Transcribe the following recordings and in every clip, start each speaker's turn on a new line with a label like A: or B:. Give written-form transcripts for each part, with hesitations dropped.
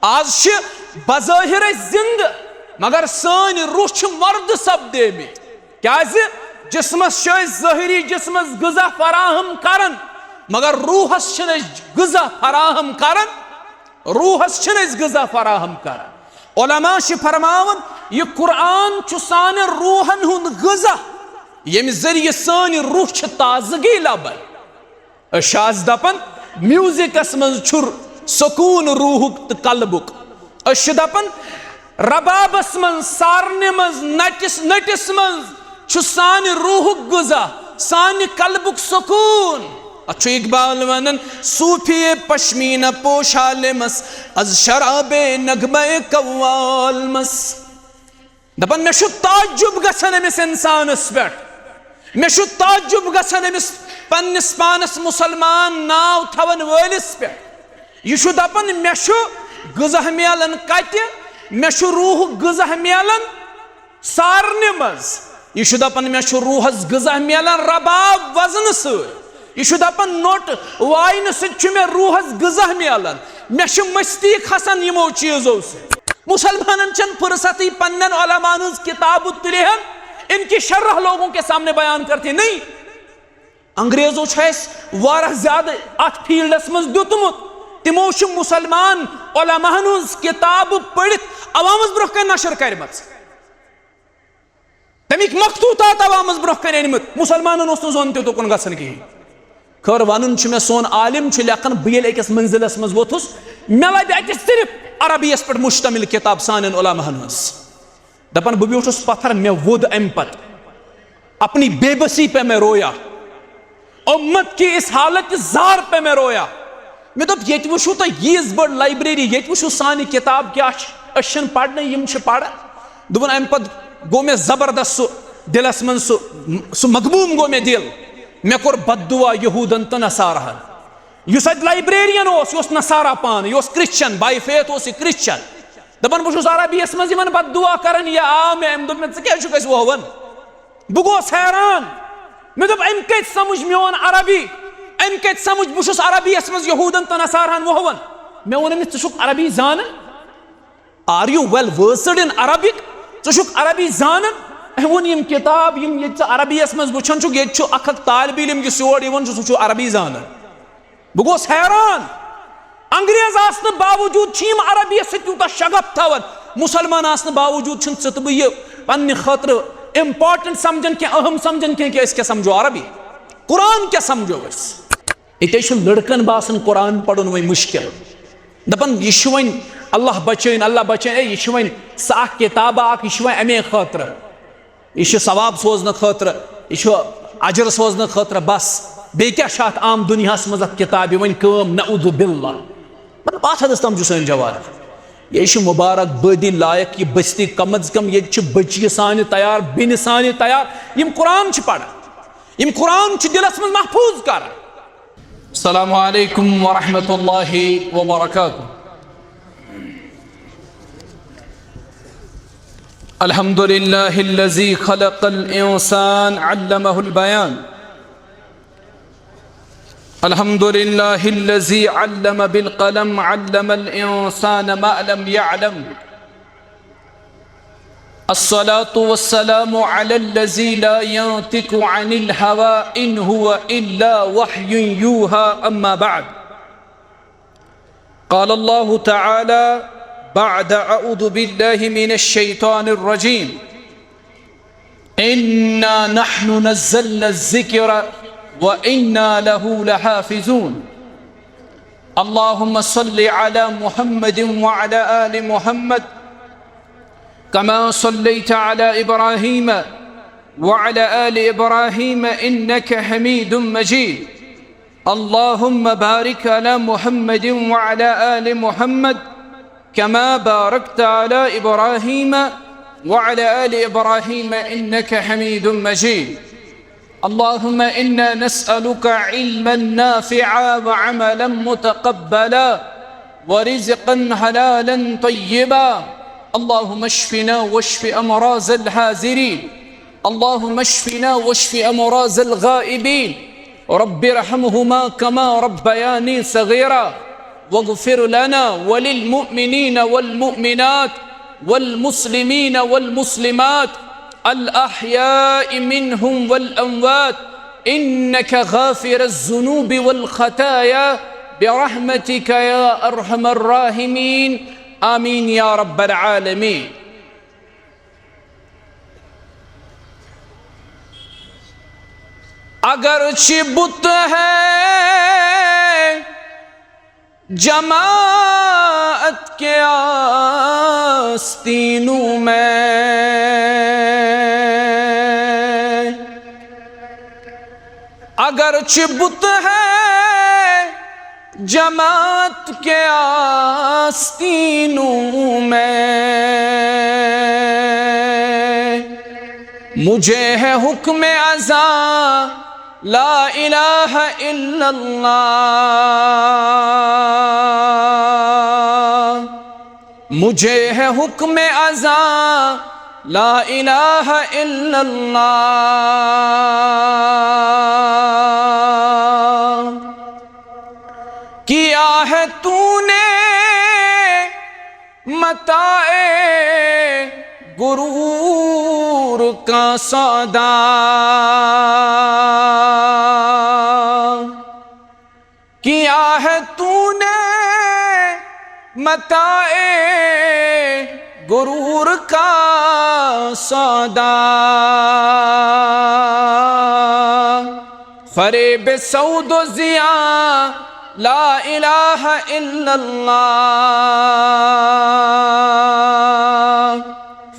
A: आज बज़ाहिर जिंद मगर सान रूह मर्द सपदे क्या जिस्मस ज़ाहिरी जिस्मस ग़िज़ा फराहम करन मगर रूहस ग़िज़ा फराहम करन रूहस ग़िज़ा फराहम करन। उलमा फरमावन यह कुरान सान रूहन हुंद ग़िज़ा यम ज़रिए सान रूह ताजगी लबन। शाज दपन म्यूजिकस मज छुर सुकून रूहुक तो कल्बुक। दपन रबाबस मज सारने मज नटिस मज सान रूहुक ग़िज़ा सान कल्बुक सुकून। अच्छु इकबाल वनन सूफी पश्मीना पोशाले मस अज शराबे नगमे कव्वाल मस। दपन मे ताजुब गसन अमिस इंसानस पे मे ताजुब गसन अमिस पन्निस पानस मुसलमान नाव थवन वलिस पे यह दपन मे ग़िज़ा मिलन कत मे रूह ग़िज़ा मिलन सारने मज यह दपन मे रूहस ग़िज़ा मिलन रबाब वजन सह दपन नोट वाइन मे रूहस ग़िज़ा मिलन मे मस्ती खसान यमो चीजों से। मुसलमान फुर्सत पन्न उलमान किताब तुलहन इनकी शर्ह लोगों के सामने बयान करते नहीं। अंग्रेजों वारा ज्यादा अत फील्डस मज दुतमुत तिमो मुसलमान उलमान किताब पढ़ित अवामस ब्रोह कन नशर कर्म तमिक मखतूतात अवामस ब्रोह कन अनमत मुसलमान जोन तुकुन गसन कहें। खैर वन मे सोन आलिम लेखन बह अकिस मंजिलस मज वोथुस मे लब अत सिर्फ अरबियस पे मुश्तमिल किताब सान उलमान दपन बह ब्यूठस पत्थर मे वोद अम पत अपनी बेबसी पे मैं रोया उम्मत की इस हालत जार पे मैं रोया। मे दोप ये वो तो यीज बड़ लाइब्रेरी ये वो सान किताब क्या पढ़ने यम पढ़ दोपन अम पे गो मे जबरदस्त दिलस मन सह मकबूम गो मे दिल मे कोर बददुआ यहूदन तो नसारहन युस लाइब्रेरियन नसारा पान यह क्रिश्चन बाय फेथ क्रिश्चन दपन बहुत अरबियस मज बददुआ कर यह आ मे अम दोप मे क्या वोवन बह गोस हैरान मे दोप अम कत समझ मोन अरबी अम कत समझ बहुत अरबियस मज यहूदन तो नसारहन वोवन मे वोन अमिस षुक अरबी जान are you well versed in Arabic षुक अरबी जान वोन यम किताब यम ये अरबियस मज वुचान ये अख तालिब इल्म यह योर यह अरबी जान बह गोस हैरान। अंग्रेज आसने बावजूद अरबियस यूता शगफ थवन मुसलमान आसने बावजूद तो बह पन्ने खतर इम्पार्टेंट समझन क्या अहम समझन क्या क्या समझो अरबी कुरान क्या समझो ये लड़कन बासन कुरान पढ़न वो मुश्किल दपन यह वन अल्लाह बचान यह वन सह किताब यह अमे खतर यह सवाब सोजन खतर यह अजर सोजन खतर बस बे क्या आम दुनिया मज किताब वन कम नऊदु बिल्ला मतलब अत हदस तम सन जवाब यह मुबारक बदी लायक यह बस्ती कम अज कम ये बच्चे सान तैयार बिन सान तैयार यम कुरान पढ़ान यम कुरान दिलस मज महफूज कर। अस्सलामु अलैकुम व रहमतुल्लाहि व बरकातुहू। अल्हम्दुलिल्लाहिल्लज़ी खलक़ल इंसान अल्लमहुल बयान अल्हम्दुलिल्लाहिल्लज़ी अल्लम बिल क़लम अल्लमल इंसान मा लम यअलम अस्सलातु वस्सलामु अलल्लज़ी ला यंतिकु अनिल हवा इन हुवा इल्ला वह्युन यूहा अम्मा बअद क़ाल अल्लाहु तआला बअद अऊज़ु बिल्लाहि मिनश शैतानिर रजीम इन्ना नहनु नज़्ज़लना ज़िक्रा व इन्ना लहू लहाफ़िज़ून। अल्लाहुम्मा सल्लि अला मुहम्मदिन व अला आलि मुहम्मद कमा सल्लैता अला इब्राहीम व अला आलि इब्राहीम इन्नका हमीदुम मजीद। अल्लाहुम्मा बारिक अला मुहम्मदिन व अला आलि मुहम्मद कमा बारकता अला इब्राहीम व अला आलि इब्राहीम इन्नका हमीदुम मजीद। अल्लाहुम्मा इन्ना नस्अलुका इल्मन नाफ़िअ व अमलन मुतक़ब्बला व रिज़्क़न हलालन तय्यबा। अल्लाहुम्मा अश्फ़िना वश्फ़ि अमराज़ल हाज़िरीन अल्लाहुम्मा अश्फ़िना वश्फ़ि अमराज़ल गाइबीन रब्बिरहमहुमा कमा रब्बयानी सग़ीरा। वग़फ़िर लना वलिलमुअमिनीन वल्मुअमिनात वल्मुस्लिमीन वल्मुस्लिमात अल अहयाइ मिनहुम वल अमवात इन्नका गाफ़िरुज़्ज़ुनूबि वल ख़ताया बिरहमतिका या अरहमर राहिमीन आमीन या रब्बल आलमीन। अगरचे बुत है जमाअत के आस्तीनों में, अगरचे बुत है जमात के आस्तीनों में, मुझे है हुक्म अज़ा ला इलाहा इल्लल्लाह, मुझे है हुक्म अज़ा ला इलाहा इल्लल्लाह। किया है तूने मताए गुरूर का सौदा, किया है तूने मताए गुरूर का सौदा, फरेब सऊदो ज़िया ला इलाहा इल्लल्लाह,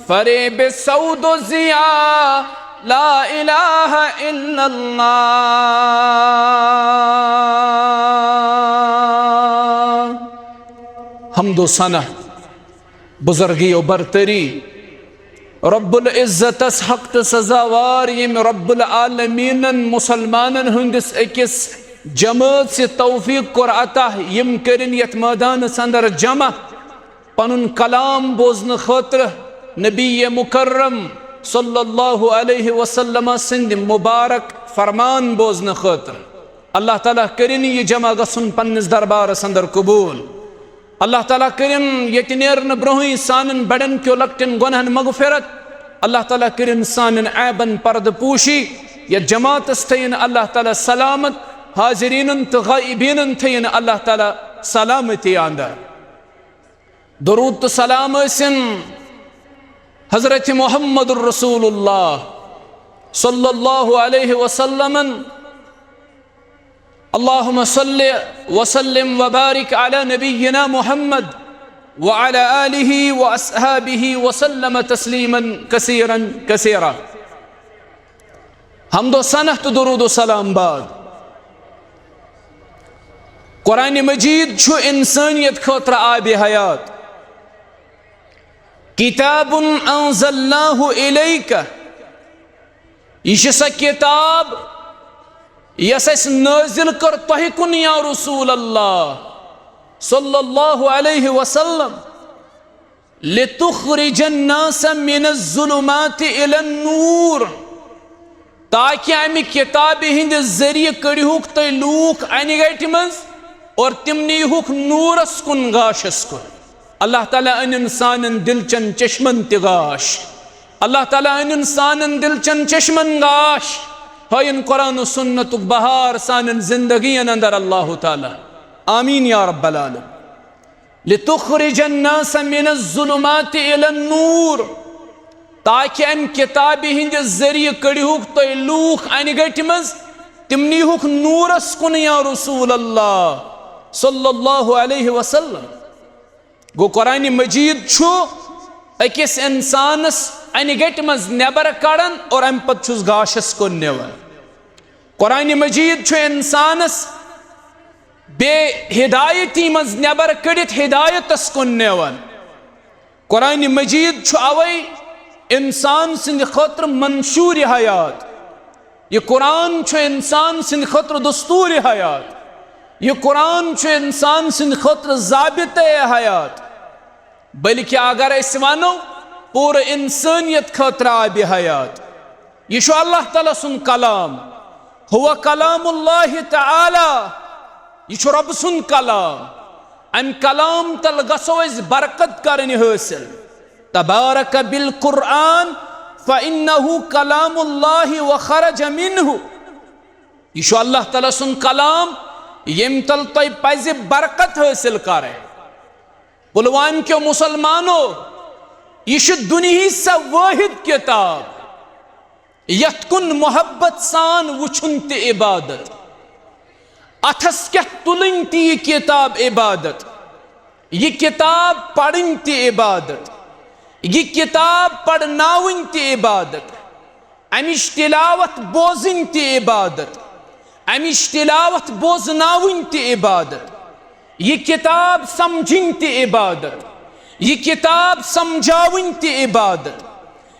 A: फरेब सऊदो ज़िया ला इलाहा इल्लल्लाह। हम्दो सना बुजुर्गी और बरतरी रब्बुल इज़्ज़तस हक़ तो सज़ावार यम रब्बुल आलमीनन मुसलमानन हुंदिस अकिस जमात से तौफीक कोर अता यम करिन यत मैदानस अंदर जमा पनुन कलाम बोजन खतर नबी मुकर्रम सल्लल्लाहु अलैहि वसल्लम सिंध मुबारक फरमान बोजन खतर। अल्लाह ताला करिन ये जमा गसुन पन्निस दरबारस अंदर कबूल। अल्लाह ताला करिन यत नेरन ब्रोहि सानन बड़न क्यो लक्टन गुनहन मगफिरत। अल्लाह ताला करिन सानन ऐबन पर्द पूशी यत जमातस थयन अल्लाह ताला सलामत, हाजिरीन तो गाइबीन थयन अल्लाह ताला सलामती आंदा। दुरूद तो सलाम सिन हज़रत मुहम्मद रसूलुल्लाह सल्लल्लाहु अलैहि वसल्लम। अल्लाहुम्मा सल्लि व सल्लिम व बारिक अला नबिय्यिना मुहम्मद व अला आलिहि व अस्हाबिहि व सल्लम तस्लीमन कसीरन कसीरा। हम्दो सनह तो दुरूद व सलाम बाद कुरान मजीद छु इंसानियत खतर आब हयात। किताबुन अंज़लनाहु इलैका, यह सा किताब यस नाजिल कर तोह कुन या रसूल अल्लाह सल्लल्लाहु अलैहि वसल्लम, लितुखरिजन नास मिनज़्ज़ुलुमाति इलन-नूर, ताकि अमि किताब हिंद जरिए कड़हुक तो लूक अनगट मज और तिम नीहुक नूरस कुन गाशस कुन। अल्लाह ताला अन इंसानन दिलचन चश्मन तिगाश, अल्लाह ताला अन इंसानन दिलचन चश्मन गाश हयन कुरान सुन्नत बहार सानन जिंदगी अंदर अल्लाह ताला आमीन या रब्बल आलमीन। लितुखरिजन नास मिनज़्ज़ुलुमाति इलन-नूर, ताकि अम किताब हिंद जरिए कड़हुक तो लूक अनगट मज तिम नीहुक नूरस कुन या रसूल अल्लाह सल्लल्लाहु अलैहि वसल्लम। गो कुरान मजीद छु अकिस इंसानस अनगट मज नेबर कड़न और अम पत छुस गाशस कुन नेवन। कुरान मजीद छु इंसानस बे हिदायती मज नेबर कड़ित हिदायतस कुन नेवन। कुरान मजीद छु अवै इंसान सिंध खतर मंशूर हयात। ये कुरान छु इंसान सिंध खतर दस्तूर हयात। ये कुरान छु इंसान सिंध खतर ज़ाबिते हयात। बल्कि अगर वनो पूरे इंसानियत खतर आब हयात। यह अल्लाह ताला सुन कलाम, हुवा कलामुल्लाह तआला, यह रब सुन कलाम। अम कलाम तल गसो बरकत करनी हासिल। तबारक बिल कुरान फ़इन्नहु कलामुल्लाहि व खरज मिन्हु। यह अल्लाह ताला सुन कलाम यम तल तुम पज़ बरकत हासिल करें। पुलवाम के मुसलमानों, यह दुनिया सा वाहिद किताब यथ कुन मोहब्बत सान वुछुन ते इबादत, अथस क्या तुलन ती किताब इबादत। यह किताब पढ़न ते इबादत, यह किताब पढ़नावन ते इबादत, अमिश तिलावत बोजन ते इबादत, अमिश तिलावत बोजनावन ते इबादत। यह किताब समझन ते इबादत, यह किताब समझावन ते इबादत,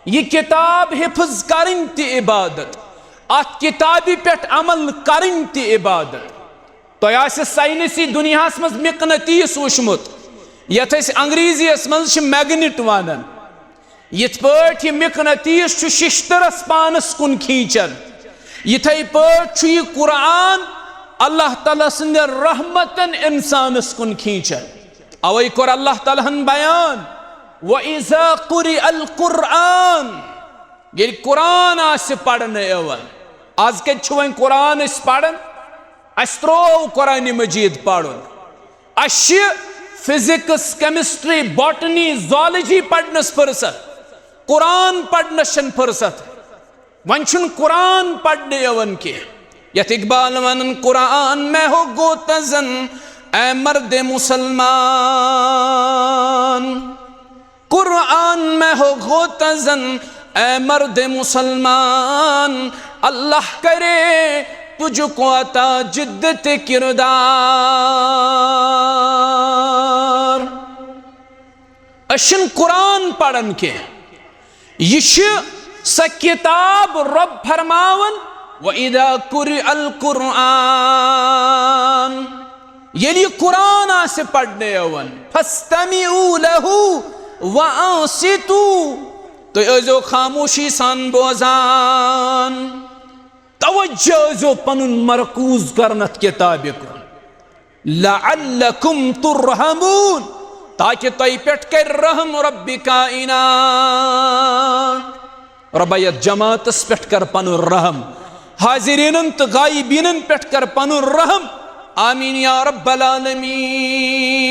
A: यह किताब हिफ्ज करन ते इबादत, अत किताबी पेट अमल करन ते इबादत। तो साइंसी दुनिया मज मकनतीस वुचमुत यथ अंग्रेजी मज मैग्नेट वानन, यथ पे मकनतीस शिश्तरस पानस कुन खींचन, यथे पे कुरान अल्लाह ताला सद रहमतन इंसानस कुन खींचन। अवै कोर अल्लाह ताला बयान व इज़ा कुरिअल कुरान, ये कुरान आस पढ़न यवन। आज कत वन कुरान पढ़न, अस त्रो कुरान मजीद पढ़ुन। अस फिजिक्स केमिस्ट्री बॉटनी ज़ूलॉजी पढ़नस फुर्सत, कुरान पढ़नस फुर्सत। वन कुरान पढ़ने यवन के यथ इकबाल वनन कुरान में हो गोतजन ए मर्द मुसलमान, कुरान में हो गोतजन ए मर्द मुसलमान, अल्लाह करे तुझको अता जिद्दत किरदार। अशन कुरान पढ़न के यह स किताब रब फरमावन व इदा कुरिअल कुरान, ये कुरान आसे पढ़ने यवन फस्तमिऊ लहू व अंसितू, तो अजो खामोशी सान बोजान, तवज्जो पनुन मरकूज करनत किताब कुन, लअल्लकुम तुरहमून, ताकि तय पेट कर रहम रब्बि काइनात। रब्बयत जमातस पेट कर पनुन रहम, हाजिरीन तो गायबीन पेट कर पनुन रहम। आमीन या रब्बल आलमीन।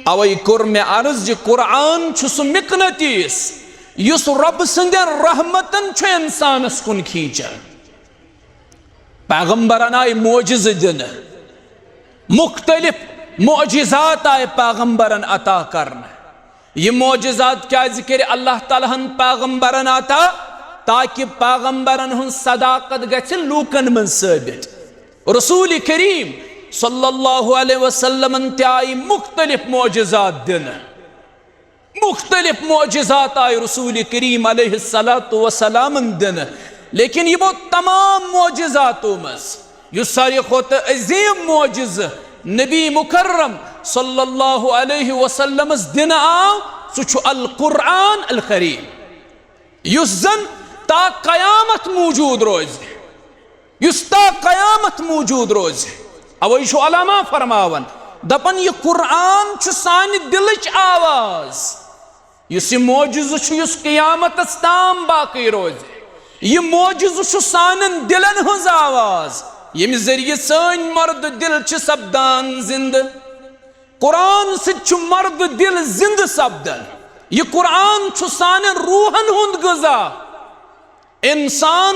A: अवै कोर मे अर्ज कुरान सु मकनतीस युस रब सन्दन रहमतन इंसानस कुन खींचन। पैगंबरन आय मोजिज़ दिन, मुख्तलिफ मोजिज़ात आय पैगंबरन अता करन। ये मोजिज़ात क्या जिक्र अल्लाह ताला पैगंबरन अता, ताकि पैगंबरन हुन सदाकत गछ लूकन मन साबित। रसूल करीम सल्लल्लाहु अलैहि वसल्लम आई मुख्तलिफ मोजिज़ात दिन, मुख्तलिफ मोजिज़ात आय रसूल करीम अलैहिस्सलातु वस्सलाम दिन। लेकिन ये तमाम मोजिज़ातों मज सारी खोत अजीम मोजिज़ नबी मुकर्रम सल्लल्लाहु अलैहि वसल्लम दिन आव सु अल कुरान अल करीम, युस जन ता कयामत मौजूद रोज, युस ता कयामत मौजूद रोज। अवै अलामा फरमावन दपन यह कुरान सानि दिलच आवाज, युस मोजिज़ युस क़यामत ताम बाकी रोज। यह मोजिज़ सानन दिलन हज आवाज, यम जरिए सन मर्द दिल सपदान जिंद। कुरान सु मर्द दिल जिंद सपदन। यह कुरान सानन रूहन हुंद ग़िज़ा। इंसान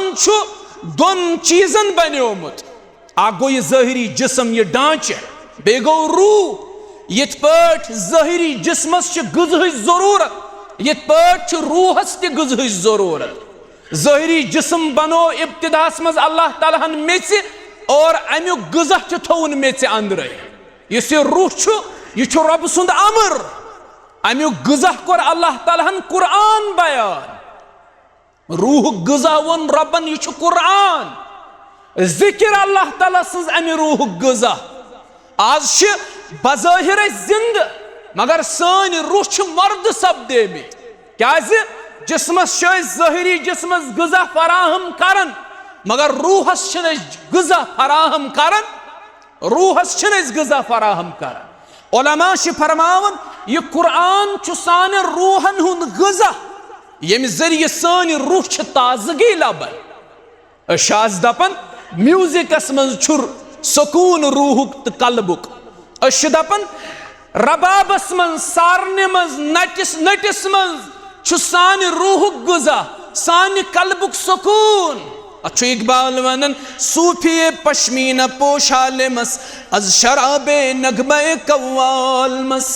A: दोन चीजन बन्योमुत, अख गो यह ज़ाहिरी जिस्म यह ढांचे, बे गो रूह। यथ पट ज़ाहिरी जिस्मस ग़िज़ाहिच ज़रूरत, यथ पट रूहस ते ग़िज़ाहिच ज़रूरत। ज़ाहिरी जिस्म बनो इब्तिदास मज अल्लाह ताला मेच, और अमुक ग़िज़ा थोन मेच अंदर। इस रूह यह रब सुंद अमर, अमुक ग़िज़ा कोर अल्लाह ताला कुरान बयान। रूह ग़िज़ा वन रबन यह कुरान, जिक्र अल्लाह ताला सज अमि रूह ग़िज़ा। आज बज़ाहिर जिंद, मगर सन रूह मर्द सपदे में, क्या जिस्मस ज़ाहिरी जिस्मस ग़िज़ा फराहम करन, मगर रूहस ग़िज़ा फराहम करन। रूहस गज़ा फराहम कर। उलमा फरमावन यह कुरान सान रूहन हुंद गज़ा यम जरिए सान रूह ताजगी लबन। शाज दपन म्यूजिकस मज सुकून रूहुक तो कल्बुक। दपन रबाबस मज सारने मज नटिस मज सान रूहुक गज़ा सान कल्बुक सुकून। अच्छु इकबाल वनन सूफी पश्मीना पोशाले मस अज शराबे नगमे कव्वाल मस।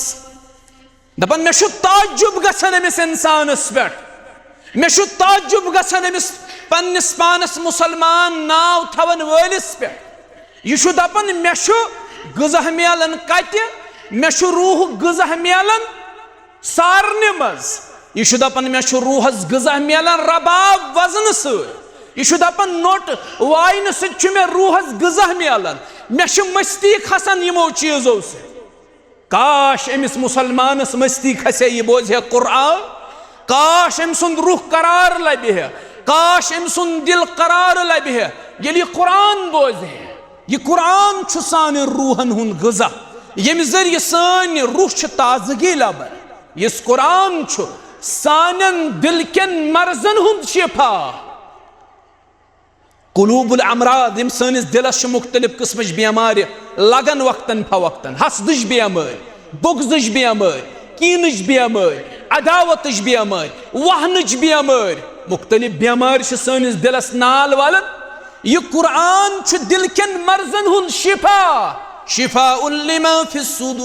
A: दपन मे ताजुब गसन अमिस इंसानस पे, मे ताजुब गसन अमिस पन्निस पानस मुसलमान नाव थवन वलिस पे। यह दपन मे गज़ा मिलन कत, मे रूह गज़ा मिलन सारने मज। यह दपन मे रूहस गज़ा मिलन रबाब वजन सत। यह दपन नोट वाइन सत मे रूहस गज़ा मिलन। मे मस्ती खसान यमो चीजों से। काश अमिस मुसलमानस मस्ती खसे यह बोझे कुरान। काश अम सुंद रूह करार लबे है, काश अम सुंद दिल करार लबे है ये कुरान बोझे। यह कुरान सान रूहन हुंद गज़ा यम जरिए सान रूह ताजगी लबन। इस कुरान सान दिल केन मर्जन हुंद शिफा। कुलूबुल अमराद यम सानिस दिलस मुख्तलिफ किस्म बेमार लगन वक्तन फवक्तन। हसदच बेमार, बुगजच बेमार, कीनच बेमार, अदावतच बेमार, वहनच बेमार, मुख्तलिफ बेमार सानिस दिलस नाल वालन। यह कुरान दिल केन मर्जन हुंद शिफा। शिफाउन लिमा फिस सुदूर।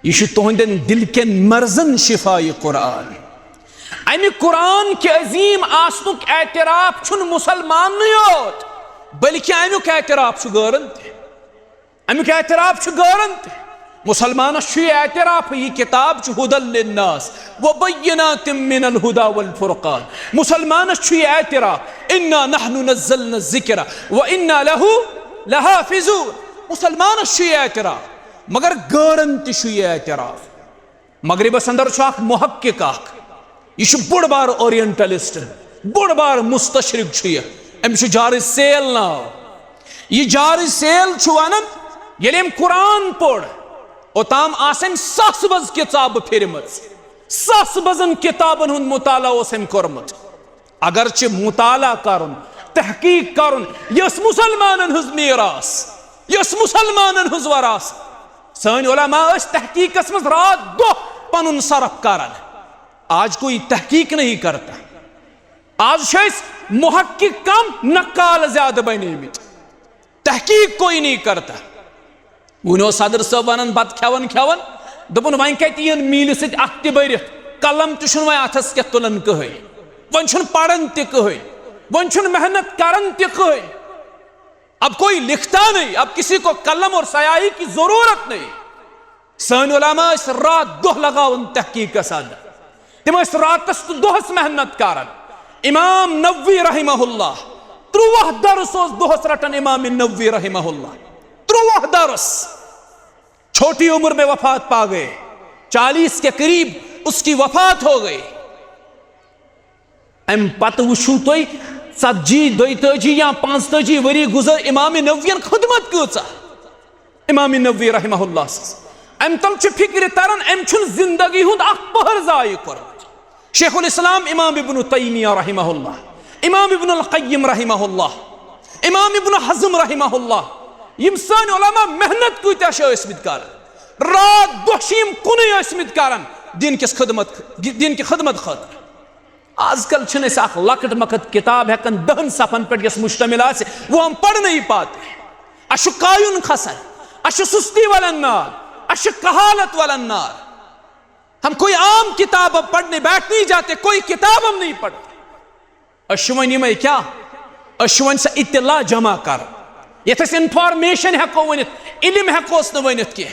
A: यह तुहंदन दिल केन मर्जन शिफा यह कुरान। अमि कुरान के अजीम आसनुक एतराफ मुसलमान योत बल्कि अमुक एतराफ गौरन ते। अमुक एतराफ गौरन ते। मुसलमानस एतराफ यह किताब हुदल लिन्नास व बय्यिनातिम मिनल हुदा वल फुरकान। मुसलमानस एतराफ इन्ना नहनु नज़्ज़लना ज़िक्रा व इन्ना लहु लहाफ़िज़ून। मुसलमानस एतराफ मगर गौरन ते एतराफ। मगरिबस अंदर मुहक्किक यह बोड़ बार ओरिएंटलिस्ट, बोड़ बार मुस्तशरिक। अम जारिज सेल नाव। यह जारिज सेल वन ये कुरान पोड़ ओताम आसम सस बज किताब फिरम, सस बजन किताबन हुंद मुताला कोर्मुत। अगरचे मुताला करन तहकीक करन यस मुसलमानन हुंज मीरास, यस मुसलमानन हुंज वरास। सान उलमा तहकीकस मज रात दो पनुन सरफ करन। आज कोई तहकीक नहीं करता। आज मुहक्किक कम नक्काल ज्यादा बने। तहकीक कोई नहीं करता। वो सदर साहब वन बत खेवन खेवन दोपन वन कन मील सत भरित कलम तुम वह अथस के तुलन कहें, वन पढ़न तहें, वन मेहनत करन तहें। अब कोई लिखता नहीं, अब किसी को कलम और स्याही की जरूरत नहीं। सान उलमा रात दोह लगावन तहकीक सद। तिम रातस तो दोहस मेहनत करन। इमाम नववी रहिमहुल्लाह 30 दरस दोहस रटन। इमाम नववी रहिमहुल्लाह 30 दरस। छोटी उम्र में वफात पा गए, 40 के करीब उसकी वफात हो गई। अम पत वुशु तुई 40, 42 या 45 वरी गुजर इमाम नववियन खिदमत कूचा। इमाम नववी रहिमहुल्लाह अम तल फिक्र तरन अम जिंदगी हुंद पहर जाय कर। शेखुल इस्लाम इमाम इब्न तैमिया रहिमहुल्लाह, इमाम इब्न अल क़य्यिम रहिमहुल्लाह, इमाम इब्न हज़्म रहिमहुल्लाह यम सान उलमा मेहनत कूत्या कर रात दोशीम कुन कर दिन की खिदमत खतर। आजकल लकट मकट किताब हेकन 10 सफ़न पे मुश्तमिल आसे वो हम पढ़ नहीं पाते। अश कायुन खसन, अश सुस्ती वलन नार, अश कहालत वलन नार। हम कोई आम किताब पढ़ने बैठ नहीं जाते, कोई किताब हम नहीं पढ़ते। अशवन में क्या अशवन से इत्तला जमा कर यथस इंफॉर्मेशन हेको वनित, इल्म हेकोस न वनित के।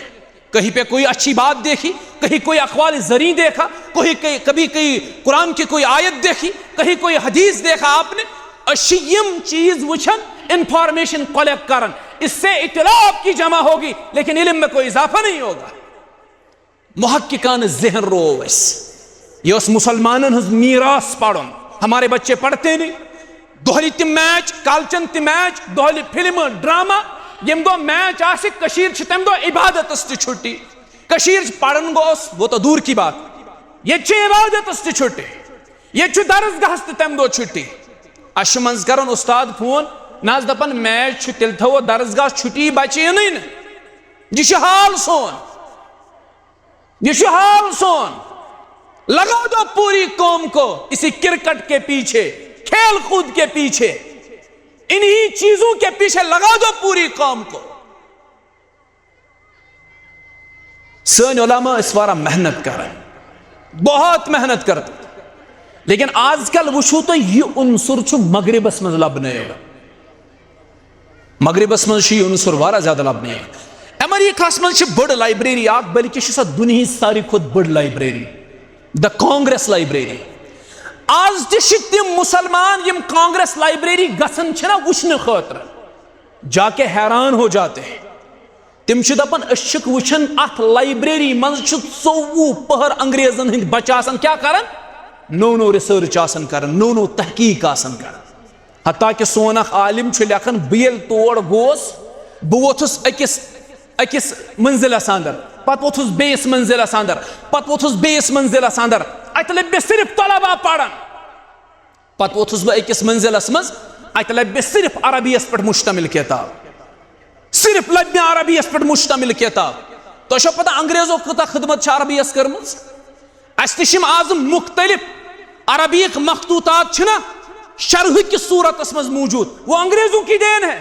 A: कहीं पे कोई अच्छी बात देखी, कहीं कोई अखवाल ज़री देखा, कभी कहीं कुरान की कोई आयत देखी, कहीं कोई हदीस देखा आपने। अशियम चीज वुछन इंफॉर्मेशन कलेक्ट करन, इससे इत्तला आपकी जमा होगी लेकिन इल्म में कोई इजाफा नहीं होगा। मुहक्किकान ज़हन रोवस ये मुसलमानन हुज मीरास पढ़न। हमारे बच्चे पढ़ते नहीं, दोहली तम मैच कालचन तम मैच दोहली फिल्म ड्रामा यम दो मैच आसे कशीर छ तम दो इबादतस ति छुट्टी कशीर पढ़न गोस वो तो दूर की बात ये इबादतस ति छुट्टी ये दरसगाहस ति तम दो छुट्टी अश मज करन उस्ताद फोन नाज दपन मैच तेल थो दरसगाह छुट्टी बचे न यह हाल सोन यह हाल सोन लगा दो पूरी कौम को इसी क्रिकेट के पीछे खेल कूद के पीछे इन्हीं चीजों के पीछे लगा दो पूरी कौम को। सन उलमा इस वारा मेहनत कर बहुत मेहनत करते लेकिन आजकल वुचो तो यह उनसुर मगरिबस मज लबन मगरिबस मज उनसुर वारा ज्यादा लबन अमेरिकास मज बड़ लाइब्रेरी बल्कि दुनिया सारी खुद बड़ लाइब्रेरी द कांग्रेस लाइब्रेरी आज तम मुसलमान यम कांग्रेस लाइब्रेरी गसन वुचन खतर जाके हैरान हो जाते हैं तिम दपन वुचन अथ लाइब्रेरी मज 24 पहर अंग्रेजन हंद बच्चा क्या कर नो रिसर्च कर नो तहकीक कर हत्ता कि सोन आलिम लेखन बह तोड़ गोस बह वोथुस अकिस मंजिलस अंदर पत वोथुस बेस मंजिलस अंदर पत वोथुस बेस मंजिलस अंदर अत लब्य सिर्फ तलबा पढ़न पत वोथुस बह अकिस मंजिलस मज अत लब्य सिर्फ अरबियस पे मुश्तमिल किताब सिर्फ लब्य अरबियस पे मुश्तमिल किताब तो पता अंग्रेजों कता खिदमत अरबियस कर्म अस आज मुख्तलिफ अरबिक मखतूतात शरह की सूरत मज मौजूद वो अंग्रेजों की देन है।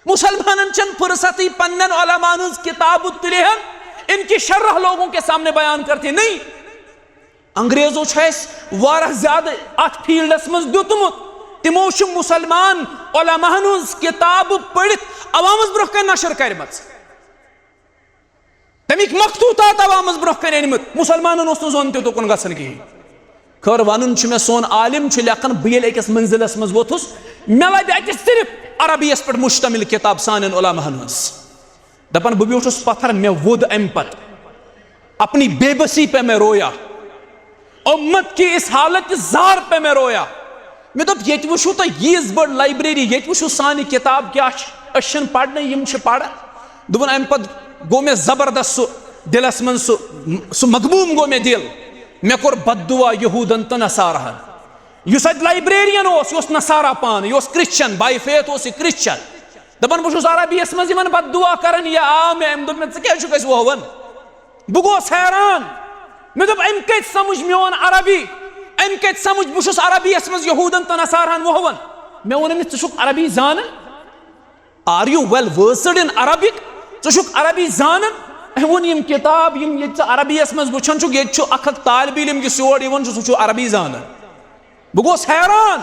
A: मुसलमान चंद फुर्सती पन्नन उलमान किताब तुलहन इनकी शरह लोगों के सामने बयान करते नहीं अंग्रेजों वारा ज्यादा अथ फील्डस मज दुतमुत तिमो मुसलमान उलमान किताब पढ़ित अवामस ब्रोह कन नशर करम तमिक मखतूतात अवामस ब्रोह कन अनमत मुसलमान जोन तुकुन गसन कहीं खर वन मे सोन आलिम लेखन बह अकिस मंजिलस मज वोथुस मे लब अत सिर्फ अरबियस पे मुश्तमिल किताब सान उलमान दपन बह ब्यूठुस पत्थर मे वोद अम पत अपनी बेबसी पे मैं रोया उम्मत की इस हालत जार पे मैं रोया मे दोप ये वो तो यीज बड़ लाइब्रेरी ये वो सान किताब क्या पढ़ने यम पढ़ दोपन अम पत गो मे जबरदस्त दिलस मन सह मकबूम गो मे दिल मे कोर बददुआ यहूदन तो नसारहन युस लाइब्रेरियन नसारा पान यह क्रिश्चन बाय फेथ क्रिश्चन दपन बहुत अरबियस मज बददुआ कर आ मे अम दोप मे क्या वोवन बह गोस हैरान मे दोप अम कत समझ मोन अरबी अम कत समझ बहुत अरबियस मज यहूदन तो नसारहन वोवन मे वोन अमिस षुक अरबी जान are you well versed in Arabic षुक अरबी जान वोन यम किताब यम ये अरबियस मज वुचन ये अख तालिब इल्म यस योर यवन सह अरबी जान बह गोस हैरान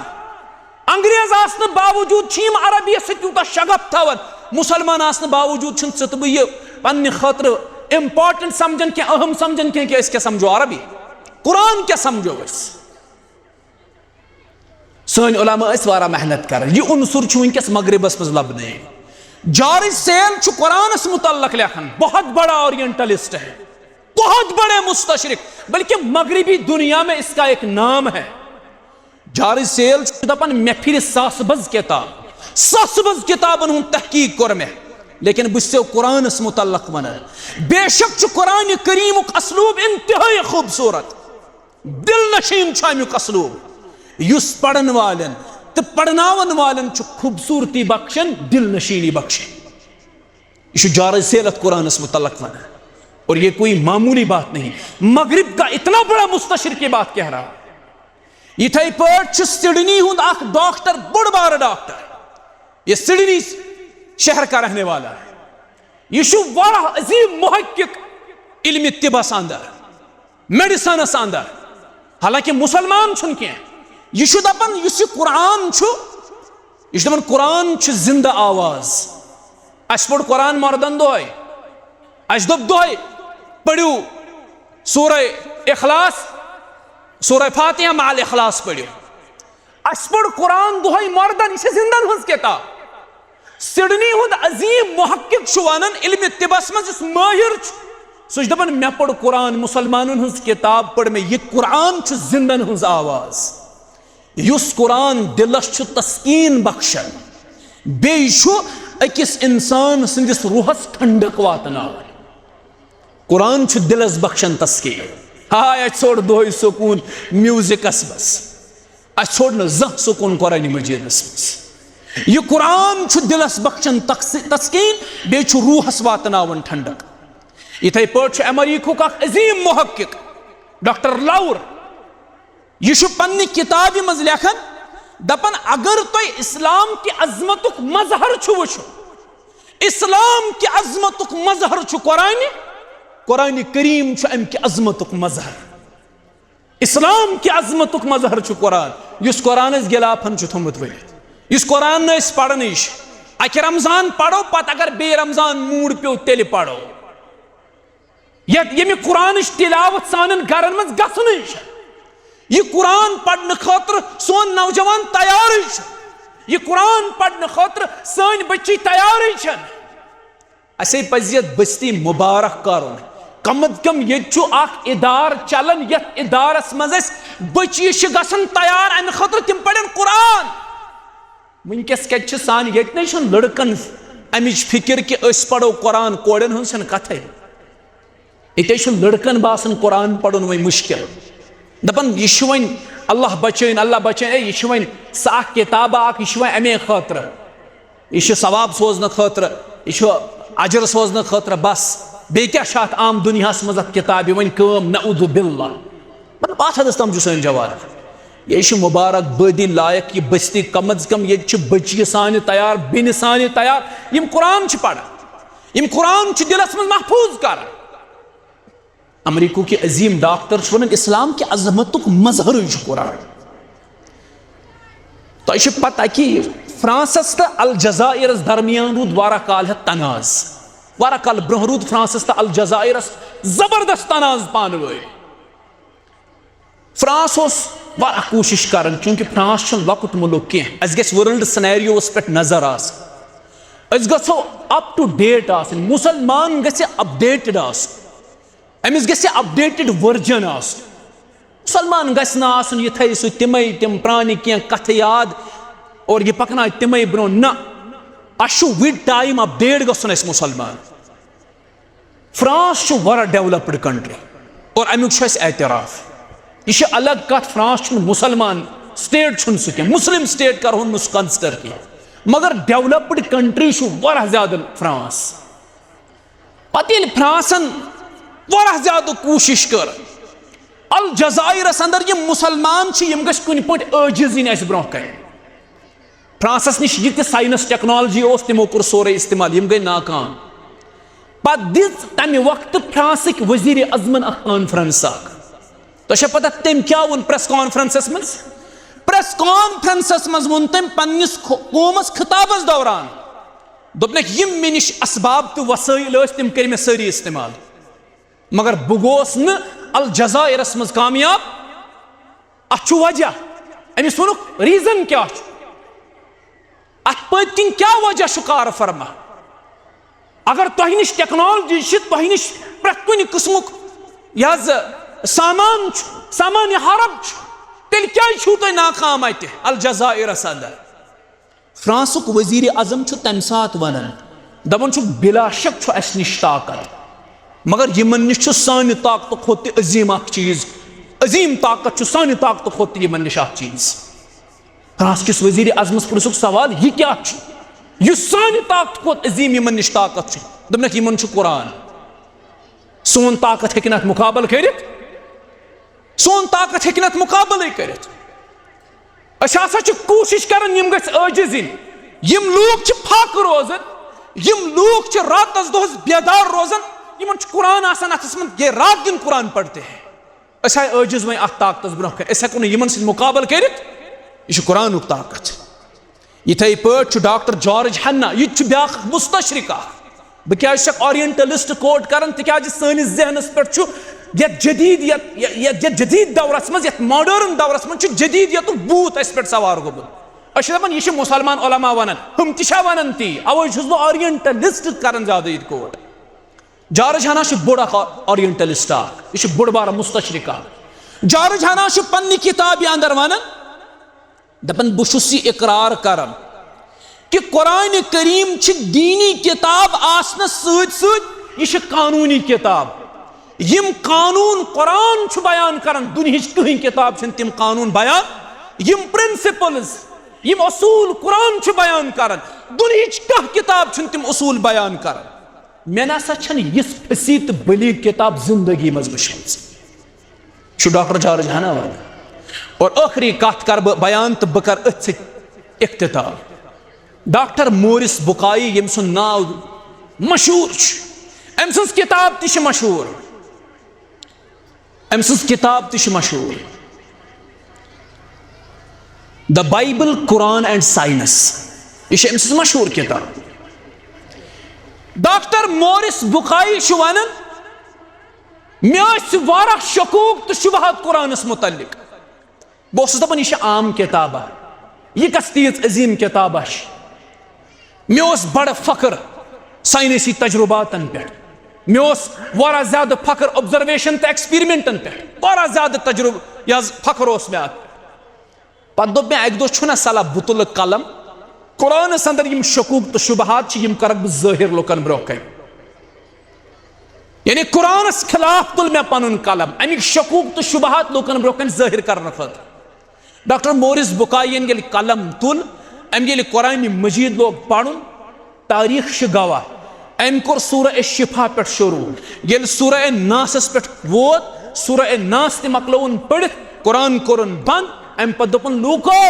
A: अंग्रेज आसने बावजूद अरबियस यूता शगफ थवन मुसलमान आसने बावजूद तो बह यह पन्ने खतर इंपॉर्टेंट समझन क्या अहम समझन क्या क्या समझो अरबी कुरान क्या समझो सन उलमा वारा मेहनत कर यह उनसुर वनकस मगरिबस मज लबन जॉर्ज सेल कुरानस मुतल्लक लेखन बहुत बड़ा ओरिएंटलिस्ट है बहुत बड़े मुस्तशरिक बल्कि मगरिबी दुनिया में इसका एक नाम है जॉर्ज सेल दपन मे फिर सासबज किताबन हूं तहकीक कर मे लेकिन बह कुरानस मुतल्लक वन बेशक कुरान करीम असलूब इंतहाई खूबसूरत दिल नशीन अमुक असलूब युस पढ़न वालन तो पढ़नावन वालन खूबसूरती बख्शन दिल नशीनी बख्शन यह जॉर्ज सेल कुरानस मुतल्लक वन और ये कोई मामूली बात नहीं मगरिब का इतना बड़ा मुस्तशरिक की बात कह रहा इथे पे सिडनी हुंद अख डॉक्टर बड़ बार डॉक्टर ये सिडनी शहर का रहने वाला है यह बड़ा अजीम मुहक्किक इल्म तिबस अंदर मेडिसनस अंदर हालांकि मुसलमान छुन क्या यह दपन कुरान यह दपन कुरान जिंदा आवाज अस पढ़ कुरान मर्दन दोय अस दोप दोय पढ़ू सूरह इखलास सूरह फातिहा माल इखलास पढ़ू अस पढ़ कुरान दोय मर्दन यह जिंदन हज किताब सिडनी हुंद अजीम मुहक्किक वनान इल्म तिबस मज माहिर सह दपन मे पढ़ कुरान मुसलमानन हज किताब पढ़ मे यह कुरान जिंदन हज आवाज युस कुरान दिलस छु तस्कीन बख्शन बेयु अकिस इंसान संदिस रूहस ठंडक वातनावन। कुरान छु दिलस बख्शन तस्कीन। हाय छोड़ दोह सुकून म्यूजिकस बस छोड़ न जह सुकून कुरान मजीदस मस। यह कुरान छु दिलस बख्शन तस्कीन बे छु रूहस वातनावन ठंडक। इथे पे अमरीकुक अजीम मुहक्किक डॉक्टर लाउर यह पन्नी किताब मज लेखन दपन अगर तो इस्लाम की अजमतुक मजहर छु वुचु, इस्लाम की अजमतुक मजहर छु कुरान करीम छु अम की अजमतुक मजहर। इस्लाम की अजमतुक मजहर छु कुरान युस कुरानस गिलाफन छु थोमुत वलित युस कुरान न पढ़न अक रमजान पढ़ो पत अगर बे रमजान मूड पे तेल पढ़ो ये कुरान तिलावत सान गरन मज गसन। यह कुरान पढ़ने खतर सोन नौजवान तैयार, यह कुरान पढ़ने खतर सन बच्ची तैयार। असे पज बस्ती मुबारक कर कम अज कम ये इदार चलन यथ इदारस मज बच्ची गसन तैयार अमे खतर तिम पढ़न कुरान। वनकस कत सान ये लड़कन अमिच फिक्र कि पढ़ो कुरान कोड़न हन कथ ये लड़कन बासन कुरान पढ़न वही मुश्किल दपन यह वन अल्लाह बचन यह वन सह किताब यह अमे खतर यह सवाब सोजन खतर यह अजर सोजन खतर बस बे क्या अत आम दुनिया मज किताब वन कम नऊदु बिल्ला मतलब अत हदस तम सन जवाब। यह मुबारक बदी लायक यह बस्ती कम अज कम ये बच्ची सान तैयार बेन सान तैयार यम कुरान पढ़ान यम कुरान दिलस मज महफूज कर। अमरीका के अजीम डॉक्टर वन इस्लाम के अजमतुक मजहर कुरान। तो पता कि फ्रांसस तो अलजाइरस दरमियान रूद वारा काल है तनाज, वारा काल ब्रोह रूद फ्रांसस तो अलजाइरस जबरदस्त तनाज पान वे। फ्रांस वारा कोशिश कर चूंकि फ्रांस लकुट मुल्क कह अस गस वर्ल्ड सिनेरियोस पे नजर अस गो अप टू डेट मुसलमान गस अपडेटेड अमिस गस अपडेटेड वर्जन मुसलमान गसन ये थी सह तिम प्रान कह कथ याद और यह पकना तिम ब्रो न अश विद टाइम अपडेट गसन मुसलमान। फ्रांस वारा डेवलप्ड कंट्री और अमुक एतराफ यह अलग कथ फ्रांस मुसलमान स्टेट सह मुस्लिम स्टेट कर कंसिडर कह मगर डेवलप्ड कंट्री वारा ज्यादा फ्रांस। पत फ्रांसन वारा ज्यादा कोशिश कर अलजाइरस अंदर ये मुसलमान यम गस कुन पे अजिज इन ब्रोह कन। फ्रांसस निश ये साइंस टेक्नोलॉजी तिमो कोर सोरे इस्तेमाल यम गई नाकाम। पत दिस तमे वक्त फ्रांसिक वजीर अजमन कॉन्फ्रेंस तो पता तम क्या वो प्रेस कॉन्फ्रेंस मज वो तम पन्निस कौमस खिताबस दौरान दोपन यम मे निश असबाब तो वसाइल तम कर मे सारी इस्तेमाल मगर बह गोस न अलजाइरस मज कामयाब। अत वजह अमिस वोनुक रीजन क्या अत पन क्या वजह कार फरमा अगर तुह निश टेक्नोलॉजी तुह निश प्रेत कुन किस्मुक सामान हरब तेल क्या तुह नाकाम अत अलजाइरस अंदर। फ्रांसुक वजीर आजम तम सात वनान दपान बिला शक अस निश ताकत मगर यमन निश सान ताकत खोत अजीम चीज अजीम ताकत सान ताकत खोत यमन निश चीज। फ्रांस किस वजीर आजमस पुरुष सवाल यह क्या सान ताकत खोत अजीम यमन निश ताकत दपनक यमन कुरान। सोन ताकत हेकि अत मुकाबल कर सोन ताकत हेकि अत मुकाबल कर कोशिश कर अजिज इन यम लूक फाक रोजन यम लूक रातस दोहस बेदार रोजन यमन कुरान आसान अथस मन ये रात दिन कुरान पढ़ते हैं अस आए अजिज वह अत ताकत ब्रोह कन अस हेको यमन सि मुकाबल कर यह कुरान ताकत। इथे पे डॉक्टर जॉर्ज हन्ना यह ब्या मुस्तशरिक बह क्या ओरिएंटलिस्ट कोट कर तिज सैनिस जहनस पे जदीद दौरस मज मॉडर्न दौरस मज जदीदियत बूत अस पे सवार गोमुत दपान यह मुसलमान उलमा वन हम वन ती अवे बह ओरिएंटलिस्ट कर ज्यादा ये कोट। जॉर्ज हन्ना बोड़ ओरिएंटलिस्ट यह बोड़ बार मुस्तशरिक। जॉर्ज हन्ना पन्नी किताब अंदर वन दपन बुशुस यह इकरार करन कि कुरान करीम दीनी किताब आसनस सत यह कानूनी किताब यम कानून कुरान बयान करन दुनिया कहीं किताब तिम कानून बयान यम प्रिंसिपल्स यम असूल कुरान बयान करन दुनिया कह किताब तिम असूल बयान करन मे नसा यस फसी तो बलीग किताब जिंदगी मज वुचम डॉक्टर जॉर्ज हना वाला और आखिरी कत कर बयान तो बह कर अथ इख्तिताम डॉक्टर मोरिस बुकाई यम सुन नाव मशहूर अम सज किताब ति मशहूर अम सज किताब ति मशहूर the Bible Quran and science यह अम सज मशहूर किताब डॉक्टर मोरिस बुकाई वन मे शकूक तो शुबहत कुरानस मुतल्लिक बस दपान यह आम किताबा यह कस तीज अजीम किताबा मे बड़ फख्र साइंसी तजुर्बातन पे मे वारा ज्यादा फख्र ऑब्जर्वेशन तो एक्सपेरिमेंटन पे वारा ज्यादा तजुर्ब यह फख्र मे अत पे दोप मे अक दो सलाह बह तुल कलम कुरान अंदर यम शकूक तो शुबहात यम कर बह ज़ाहिर लुकन ब्रोह कन यानी कुरानस खिलाफ तुल मे पन कलम अमिक शकूक तो शुबहात लुकन ब्रोह कन ज़ाहिर करने खत डॉक्टर मोरिस बुकायन ये कलम तुल अम ये कुरान मजीद लोग पढ़ तारीख गवाह अम कोर सूरह शिफा पे शुरू ये सूरह नासस पे वोत सूरह नास ते मकलोन पढ़ कुरान कोरन बंद अम पे दोपन लूको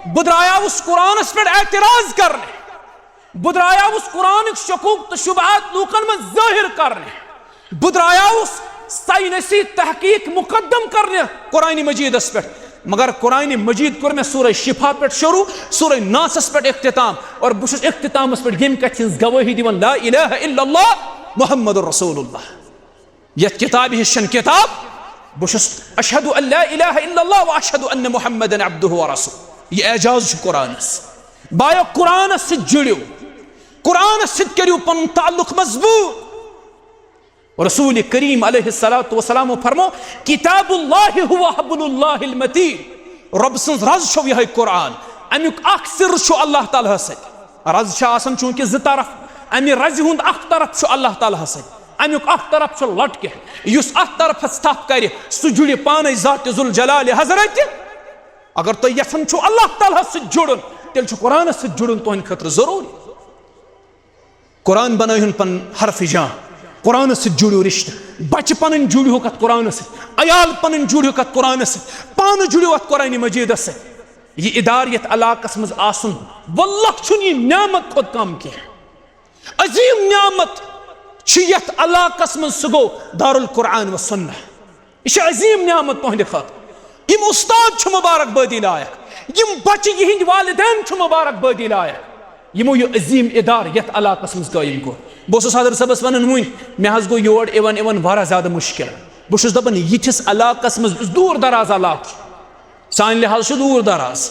A: बुद्रायाउस कुरानस पे एतराज करने बुद्रायाउस कुरान शकूक तो शुबहात लूकन में जाहिर करने बुद्रायाउस साइंसी तहकीक मुकद्दम करने कुरान मजीदस पे मगर कुरान मजीद कोर में सूरह शिफा पे शुरू सूरह नासस पे इख्तिताम और बहुत इख्तितामस पे यम कथ गवाही दिवन ला इलाहा इल्लल्लाह मुहम्मदुर रसूलुल्लाह यह किताब हिशन किताब बहुत अशहदु अल्ला इलाहा इल्लल्लाह व अशहदु अन्न मुहम्मदन अब्दुहु व रसूलुहु यह एजाज कुरानस बायो कुरान से जुड़ो कुरान से करियो पन ताल्लुक मजबूत रसूल करीम अलैहिस्सलातु वस्सलाम फरमो किताबुल्लाहि हुवा हब्लुल्लाहिल मतीन रब सन्ज रज छो यह कुरान अमुक अख सिर छो अल्लाह ताला सत रज छ आसन चूंकि ज तरफ अमि रज हुंद अख तरफ छो अल्लाह ताला सत अमुक अख तरफ छो लटके युस अख तरफ थप करे सु जुड़ि पाने जात जुल जलाल हजरत अगर तो यथन छो अल्लाह ताला सत जुड़न तेल छो कुरान सत जुड़न तो खतर जरूरी कुरान बनायुन पन हरफ जां कुरान से जुड़ो रिश्त बच पन जुड़ो कत कुरान से अयाल पन जुड़ो कत कुरान से पान जुड़ो अत कुरान मजीद से यह इदार यत इलाकस मज आसुन वल्लाह छुन यह नियामत खुद कम के अजीम नियामत यत इलाकस मज सह गो दारुल कुरान व सुन्नह यह अजीम नियामत तुहंद खत यम उस्ताद मुबारकबादी लायक यम बच यहिंद वालिदैन मुबारकबादी लायक यमो यह अजीम इदार यत इलाकस मज कायम को बस सदर सबस one one may go your even even वारा ज्यादा मुश्किल बहुत दपान यिथिस इलाकस मज दूर दराज इलाक सान लिहाज दूर दराज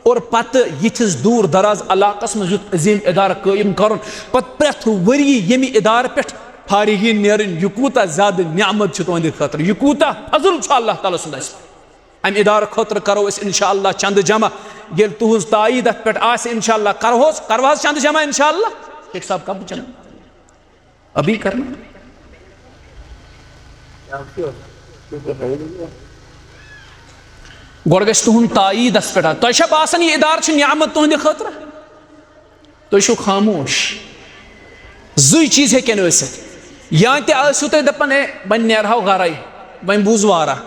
A: और पत यिथिस दूर दराज इलाकस मज युत अजीम इदार कायम कर पत प्रेथ वरी यमि इदार पे फारिगीन नेरन यह कूता ज्यादा नियामत तुहंद खतर यह कूता फजल अल्लाह ताला सुंद अम इदार खतर करो इंशाअल्लाह चंद जमा ये तुहज तायीद अत पे इंशाअल्लाह करवा चंद जमा इंशाअल्लाह शेख साहब कब चल अभी करना गोड़ गस तुहद तायीदस पे तुह बासान यह इदार नियामत तुहंद खतर तुह खामोश जुई चीज हेकन या तुह दपान वन नेरहो गराई वन बूज वारा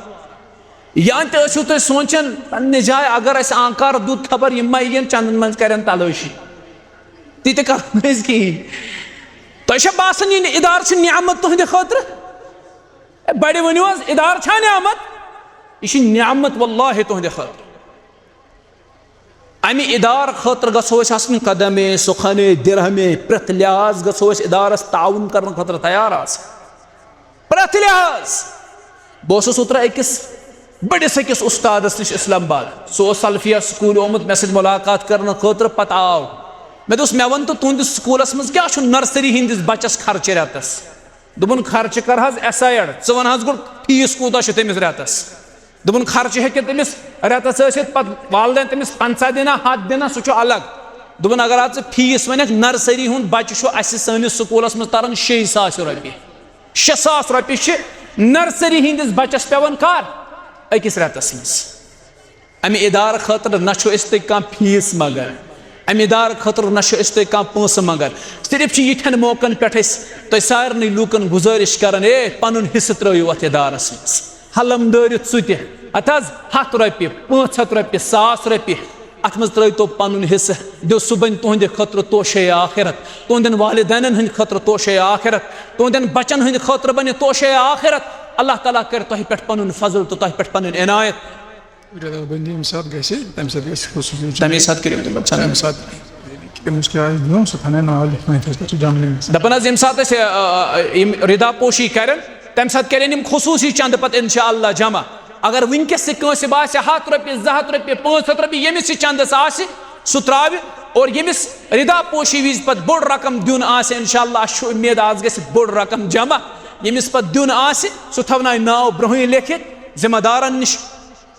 A: या तुह सोचान पन्ने जाए अगर अस आकार दूत खबर यम इन चंदन मज कर तलाशी ती कहीं तुह बासान यह इदार नियामत तुहंद खतर बड़े वनो इदार नियामत यह नियामत वल्लाहि तुहंद खतर अमि इदार खतर गो कदमे सुखने दिरहमे प्रथ लिहाज गो इदारस ताउन करने खतर तैयार प्रथ लिहाज बह ओतरा अकिस बड़िस अकिस उस्तादस नश इस्लामाबाद सो सल्फिया स्कूल ओमुत मे सत मुलाकात करने खतर पत आव मे दोस मे वन तो तुहंदिस स्कूलस मज क्या नर्सरी हिंदिस बच्चस खर्च रेतस दोपन खर्च कर एसाइड वन गो फीस कूता तमिस रेतस दोपन खर्च हेके तमिस रेतस पत वालदेन तमिस 50 दिना 7 दिना सह अलग दोपन अगर आज फीस वन नर्सरी हुंद बच्चे सैनिस स्कूलस मज तरन 6,000 रुपये 6,000 रुपये नर्सरी हंदिस बच्चस पेवन कर अकिस रेतस मज अमे इदार खतर ना तुम फीस मगर अमे इदार खतर ना तुम पोस मगर सिर्फ यिथन मौकन पे तुम सारे लूकन गुजारिश करान पन हिस्स त्रो अत इदारस मज हलम दरित सह अत 100 रुपये 500 रुपये 1,000 रुपये अत मज त्रो तो पन हिस्स दो सह बन तुंद खतर तोशे आखिरत तुंदन वालिदैन हंद खतर तोशे आखिरत तुंदन बचन हंद खतर बन तोशे आखिरत अल्लाह ताला कर तुह पे पन फजल तो तुह पे पन इनायत दपन यम सात रिदा पोशी कर तम सात कर खसूसी चंद पे इंशाअल्लाह जमा अगर वनकस से बासे 100 रुपये 200 रुपये 500 रुपये यमिस चंदस सह त्राव और यमिस रिदा पोशी विज पे बोड़ रकम दिन इंशाअल्लाह उम्मीद आज ग बोड़ रकम जमा यमिस पे दिन सह थवन नाव ब्रोह लिखित जिम्मेदारन निश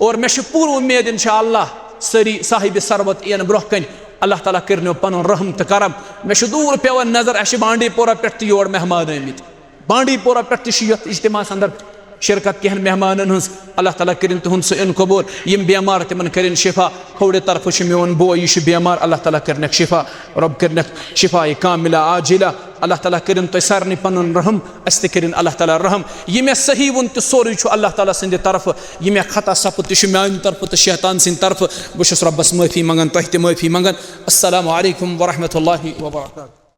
A: और मे पूर उम्मीद इंशाअल्लाह सारी साहिब सरबत यन ब्रोह कन अल्लाह ताला कर पन रहम तो करम मे दूर पेवन नजर अ बांडी पोरा पे योर मेहमान आमत बांडी पोरा पे इज्तिमास अंदर शिरकत कहन मेहमान अल्लाह ताला कर तुहद सह इन कबूल यम बेमार तिमन कर शिफा खोड़ तरफ मोन बो यह बेमार अल्लाह ताला कर शिफा रब कर शिफा कामिला आजिला अल्लाह ताला कर तुम सारे पन रहम अस कर अल्लाह ताला रहम यह मे सही वोन तो सोरे अल्लाह ताला सद तरफ यह मे खता सपद तो मान तरफ तो शैतान सद तरफ बहुत रब्बस माफ़ी मंगन तुह माफ़ी मंगन अस्सलामु अलैकुम वरहमतुल्लाहि वबरकातुहू।